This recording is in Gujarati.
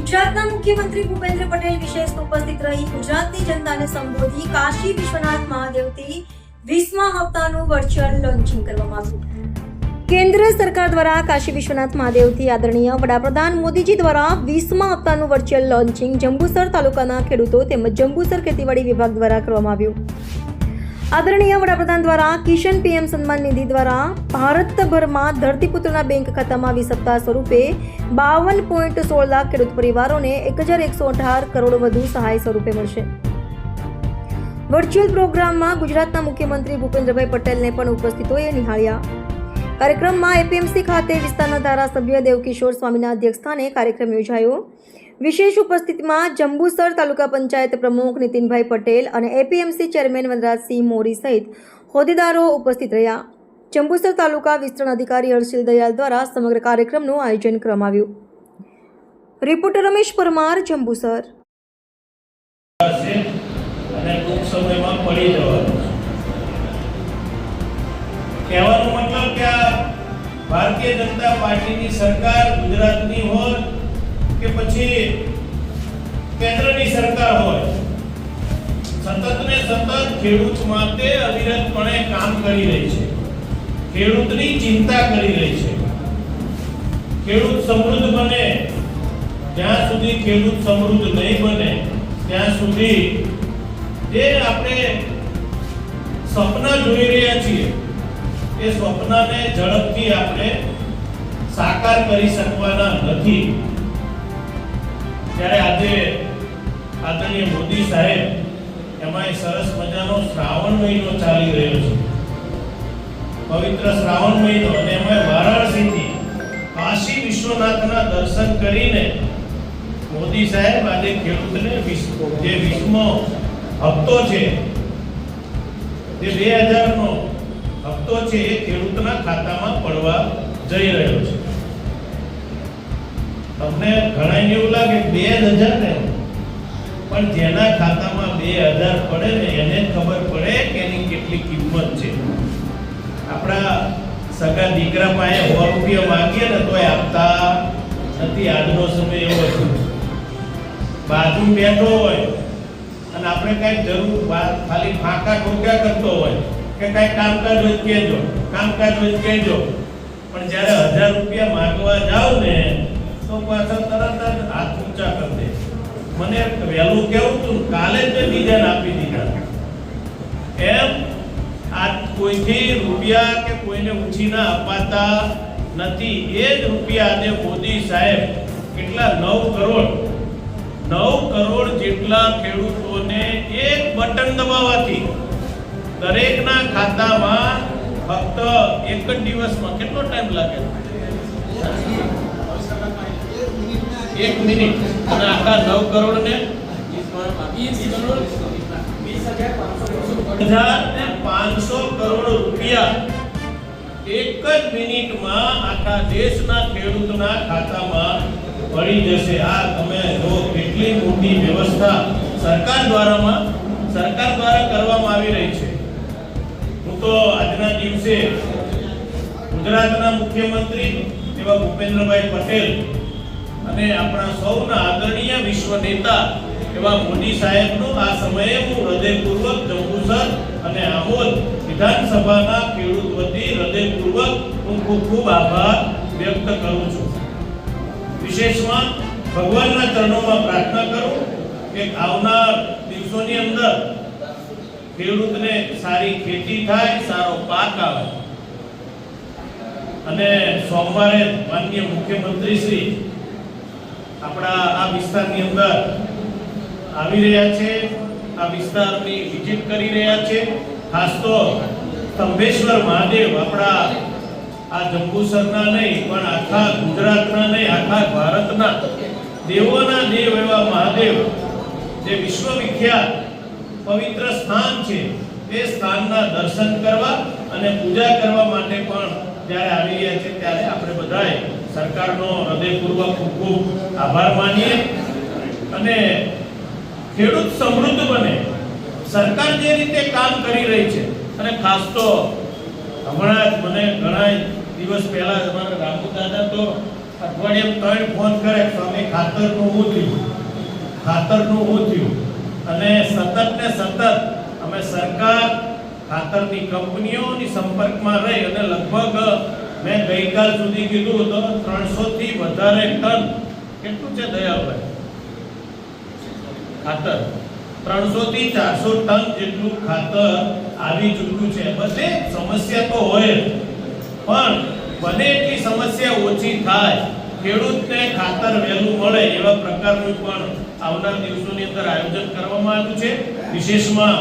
ગુજરાતના મુખ્યમંત્રી ભૂપેન્દ્ર પટેલ વિશેષ ઉપસ્થિત રહી ગુજરાતની જનતાને સંબોધી કાશી વિશ્વનાથ મહાદેવથી 20મા હપ્તાનું વર્ચ્યુઅલ લોન્ચિંગ કરવામાં આવ્યું। કેન્દ્ર સરકાર દ્વારા કાશી વિશ્વનાથ મહાદેવથી આદરણીય વડાપ્રધાન મોદીજી દ્વારા 20મા હપ્તાનું વર્ચ્યુઅલ લોન્ચિંગ જંબુસર તાલુકાના ખેડૂતો તેમજ જંબુસર ખેતીવાડી વિભાગ દ્વારા કરવામાં આવ્યું। આદરણીય વડાપ્રધાન દ્વારા કિશન પીએમ સન્માન નિધિ દ્વારા ભારતભરમાં ધરતીપુત્રોના બેંક ખાતામાં 20 હપ્તા સ્વરૂપે 52.16 લાખ ખેડૂત પરિવારોને 1118 કરોડ વધુ સહાય સ્વરૂપે મળશે। વર્ચ્યુઅલ પ્રોગ્રામમાં ગુજરાતના મુખ્યમંત્રી ભૂપેન્દ્રભાઈ પટેલને પણ ઉપસ્થિતોએ નિહાળ્યા। કાર્યક્રમમાં એપીએમસી ખાતે વિસ્તારના ધારાસભ્ય દેવકિશોર સ્વામીના અધ્યક્ષસ્થાને કાર્યક્રમ યોજાયો। વિશેષ ઉપસ્થિતિમાં જંબુસર તાલુકા પંચાયત પ્રમુખ નીતિનભાઈ પટેલ અને એપીએમસી ચેરમેન વનરાજસિંહ મોરી સહિત હોદ્દેદારો ઉપસ્થિત રહ્યા। જંબુસર તાલુકા વિસ્તરણ અધિકારી હર્ષિલ દયાલ દ્વારા સમગ્ર કાર્યક્રમનું આયોજન કરવામાં આવ્યું। રિપોર્ટર રમેશ પરમાર, જંબુસર। કહેવાનો મતલબ કે ભારતીય જનતા પાર્ટીની સરકાર ગુજરાતની હોય કે પછી કેન્દ્રની સરકાર હોય, સતત ને સતત ખેડૂત માટે અવિરતપણે કામ કરી રહી છે, ખેડૂતની ચિંતા કરી રહી છે। ખેડૂત સમૃદ્ધ બને જ્યાં સુધી ખેડૂત સમૃદ્ધ નહીં બને ત્યાં સુધી જે આપણે સપના જોઈ રહ્યા છીએ એ સ્વપ્નને ઝડપથી આપણે સાકાર કરી શકવાના નથી। ત્યારે આજે આદરણીય મોદી સાહેબ એમાં સરસ મજાનો શ્રાવણ મહિનો ચાલી રહ્યો છે, પવિત્ર શ્રાવણ મહિનો, અને એમાં વારાણસીથી કાશી વિશ્વનાથના દર્શન કરીને મોદી સાહેબ આજે ખેડૂતને જે 20મો હપ્તો છે, જે 2000નો હપ્તો છે એ ખેડૂતના ખાતામાં પડવા જઈ રહ્યો છે। તમને ઘણા એવું લાગે 2000 ને, પણ જેના ખાતામાં 2000 પડે ને એને ખબર પડે કે એની કેટલી કિંમત છે। આપણા સગા દીકરા પાસે 100 રૂપિયા માંગીએ ને તોય આપતા નથી। આજનો સમય એવો છે, બાજુ બેઠો હોય અને આપણે કઈ જરૂર ખાલી ફાંકા ઠોક્યા કરતો હોય કે કઈ કામકાજ હોય કહેજો, કામકાજ હોય કહેજો, પણ જ્યારે 1000 રૂપિયા માંગવા જાવ ને તો પાછા તરત જ હાથ ઊંચા કરી દે। મને વહેલું કેવું તું, કાલે જ મેં બીજાને આપી દીધા। એમ આ કોઈથી રૂપિયા કે કોઈને ઉછીના અપાતા નથી। એ જ રૂપિયા આજે મોદી સાહેબ કેટલા 9 કરોડ જેટલા ખેડૂતોને એક બટન દબાવવાથી દરેકના ખાતામાં ફક્ત એક જ દિવસમાં કેટલો ટાઈમ લાગે? 1 મિનિટ, અને આખા 9 કરોડ ને 20,500 કરોડ રૂપિયા એક જ મિનિટમાં આખા દેશના ખેડૂતના ખાતામાં પડી જશે। આ તમે જો કેટલી મોટી વ્યવસ્થા સરકાર દ્વારા કરવામાં આવી રહી છે। હું તો આજના દિવસે ગુજરાતના મુખ્યમંત્રી એવા ભૂપેન્દ્રભાઈ પટેલ અને આપણા સૌના આદરણીય વિશ્વ નેતા એવા મોદી સાહેબનો આ સમયે હું હૃદયપૂર્વક જંબુસર અને આમોદ વિધાનસભાના ખેડૂત વતી હૃદયપૂર્વક હું ખૂબ આભાર વ્યક્ત કરું છું। વિશેષમાં ભગવાનના ચરણોમાં પ્રાર્થના કરું કે આવનાર દિવસોની અંદર ખેડૂતને સારી ખેતી થાય, સારો પાક આવે, અને સોમવારે માનનીય મુખ્યમંત્રી શ્રી આપણા આ વિસ્તારની અંદર આવી રહ્યા છે, આ વિસ્તારની વિઝિટ કરી રહ્યા છે। ખાસ તો સ્તંભેશ્વર મહાદેવ આપણા આ જંબુસરના નહીં પણ આખા ગુજરાતના નહીં આખા ભારતના દેવોના દેવ એવા મહાદેવ જે વિશ્વવિખ્યાત પવિત્ર સ્થાન છે, તે સ્થાનના દર્શન કરવા અને પૂજા કરવા માટે પણ જ્યારે આવી રહ્યા છે ત્યારે આપણે બધાએ સરકારનો હૃદયપૂર્વક ખૂબ આભાર માનીએ। અને ખેડૂત સમૃદ્ધ બને, સરકાર જે રીતે કામ કરી રહી છે, અને ખાસ તો હમણાં જ મને ઘણા દિવસ પહેલા અમારા રામુ દાદા તો અઠવાડિયામાં 3 ફોન કરે સ્વામી ખાતરનું શું થયું અને સતત ને સતત અમે સરકાર ખાતરની કંપનીઓની સંપર્કમાં રહી અને લગભગ મેં ગઈકાલ સુધી કીધું તો 300 થી વધારે ટન કેટલું છે દયાળભાઈ ખાતર 300 થી 400 ટન જેટલું ખાતર આવી ચૂક્યું છે. બધે સમસ્યા તો હોય જ, પણ બને એટલી સમસ્યા ઓછી થાય, ખેડૂતને ખાતર વહેલું મળે એવા પ્રકારનું પણ આવનાર દિવસોની અંદર આયોજન કરવામાં આવ્યું છે. વિશેષમાં